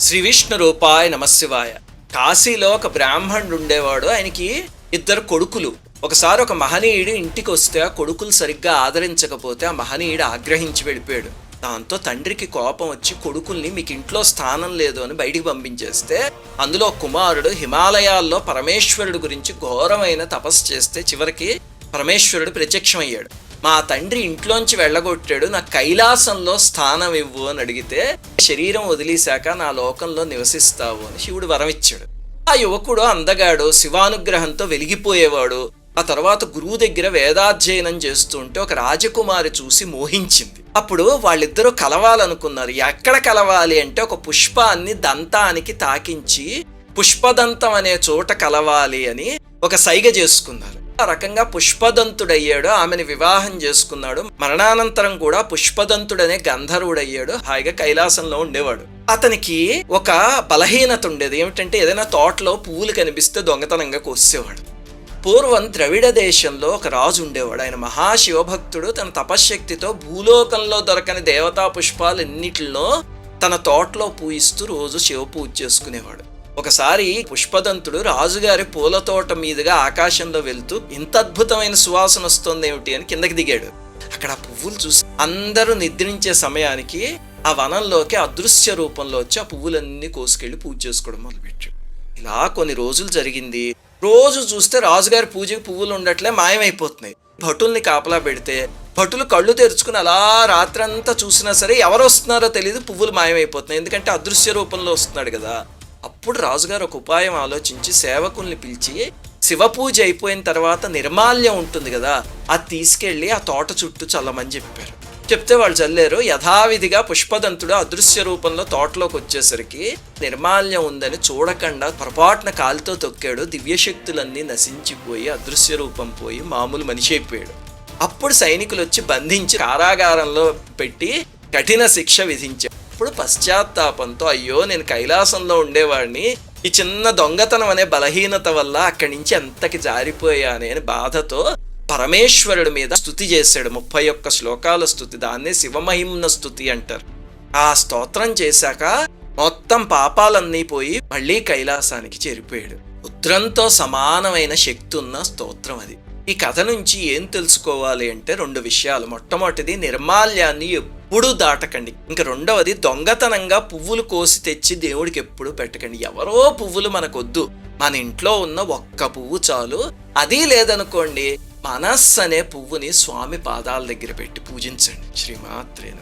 శ్రీ విష్ణు రూపాయ నమశివాయ. కాశీలో ఒక బ్రాహ్మణుడు ఉండేవాడు. ఆయనకి ఇద్దరు కొడుకులు. ఒకసారి ఒక మహనీయుడు ఇంటికి వస్తే ఆ కొడుకులు సరిగ్గా ఆదరించకపోతే ఆ మహనీయుడు ఆగ్రహించి వెళ్ళిపోయాడు. దాంతో తండ్రికి కోపం వచ్చి కొడుకుల్ని మీకు ఇంట్లో స్థానం లేదు అని బయటికి పంపించేస్తే, అందులో కుమారుడు హిమాలయాల్లో పరమేశ్వరుడు గురించి ఘోరమైన తపస్సు చేస్తే చివరికి పరమేశ్వరుడు ప్రత్యక్షమయ్యాడు. మా తండ్రి ఇంట్లోంచి వెళ్ళగొట్టాడు, నాకు కైలాసంలో స్థానం ఇవ్వు అని అడిగితే, శరీరం వదిలేశాక నా లోకంలో నివసిస్తావు అని శివుడు వరం ఇచ్చాడు. ఆ యువకుడు అందగాడు, శివానుగ్రహంతో వెలిగిపోయేవాడు. ఆ తర్వాత గురువు దగ్గర వేదాధ్యయనం చేస్తుంటే ఒక రాజకుమారి చూసి మోహించింది. అప్పుడు వాళ్ళిద్దరూ కలవాలనుకున్నారు. ఎక్కడ కలవాలి అంటే ఒక పుష్పాన్ని దంతానికి తాకించి పుష్పదంతం అనే చోట కలవాలి అని ఒక సైగ చేసుకున్నారు. ఆ రకంగా పుష్పదంతుడయ్యాడు. ఆమెను వివాహం చేసుకున్నాడు. మరణానంతరం కూడా పుష్పదంతుడనే గంధర్వుడయ్యాడు. హాయిగా కైలాసంలో ఉండేవాడు. అతనికి ఒక బలహీనత ఉండేది. ఏమిటంటే ఏదైనా తోటలో పువ్వులు కనిపిస్తే దొంగతనంగా కోసేవాడు. పూర్వం ద్రవిడ దేశంలో ఒక రాజు ఉండేవాడు. ఆయన మహాశివభక్తుడు. తన తపశ్శక్తితో భూలోకంలో దొరకని దేవతా పుష్పాలు ఎన్నిటిలో తన తోటలో పూయిస్తూ రోజు శివ పూజ చేసుకునేవాడు. ఒకసారి పుష్పదంతుడు రాజుగారి పూల తోట మీదుగా ఆకాశంలో వెళ్తూ ఇంత అద్భుతమైన సువాసన వస్తుంది ఏమిటి అని కిందకి దిగాడు. అక్కడ ఆ పువ్వులు చూసి అందరూ నిద్రించే సమయానికి ఆ వనంలోకి అదృశ్య రూపంలో వచ్చి ఆ పువ్వులన్నీ కోసుకెళ్లి పూజ చేసుకోవడం మొదలుపెట్టాడు. ఇలా కొన్ని రోజులు జరిగింది. రోజు చూస్తే రాజుగారి పూజకి పువ్వులు ఉండట్లే, మాయమైపోతున్నాయి. భటుల్ని కాపలా పెడితే భటులు కళ్ళు తెరుచుకుని అలా రాత్రంతా చూసినా సరే ఎవరు వస్తున్నారో తెలియదు, పువ్వులు మాయమైపోతున్నాయి. ఎందుకంటే అదృశ్య రూపంలో వస్తున్నాడు కదా. అప్పుడు రాజుగారు ఒక ఉపాయం ఆలోచించి సేవకుల్ని పిలిచి, శివ పూజ అయిపోయిన తర్వాత నిర్మాల్యం ఉంటుంది కదా, అది తీసుకెళ్లి ఆ తోట చుట్టూ చల్లమని చెప్పారు. చెప్తే వాళ్ళు చల్లారు. యథావిధిగా పుష్పదంతుడు అదృశ్య రూపంలో తోటలోకి వచ్చేసరికి నిర్మాల్యం ఉందని చూడకుండా పొరపాటున కాలుతో తొక్కాడు. దివ్యశక్తులన్నీ నశించిపోయి అదృశ్య రూపం పోయి మామూలు మనిషి అయిపోయాడు. అప్పుడు సైనికులు వచ్చి బంధించి కారాగారంలో పెట్టి కఠిన శిక్ష విధించారు. అప్పుడు పశ్చాత్తాపంతో, అయ్యో నేను కైలాసంలో ఉండేవాడిని, ఈ చిన్న దొంగతనం అనే బలహీనత వల్ల అక్కడి నుంచి ఎంతకి జారిపోయానే అని బాధతో పరమేశ్వరుడి మీద స్తుతి చేశాడు. 31 శ్లోకాల స్తుతి. దాన్నే శివమహిమ్న స్తుతి అంటారు. ఆ స్తోత్రం చేశాక మొత్తం పాపాలన్నీ పోయి మళ్ళీ కైలాసానికి చేరిపోయాడు. రుద్రంతో సమానమైన శక్తి ఉన్న స్తోత్రం అది. ఈ కథ నుంచి ఏం తెలుసుకోవాలి అంటే 2 విషయాలు. మొట్టమొదటిది, నిర్మాల్యాన్ని ఎప్పుడూ దాటకండి. ఇంకా రెండవది, దొంగతనంగా పువ్వులు కోసి తెచ్చి దేవుడికి ఎప్పుడు పెట్టకండి. ఎవరో పువ్వులు మనకొద్దు, మన ఇంట్లో ఉన్న ఒక్క పువ్వు చాలు. అది లేదనుకోండి, మనస్సు అనే పువ్వుని స్వామి పాదాల దగ్గర పెట్టి పూజించండి. శ్రీమాత్రేన.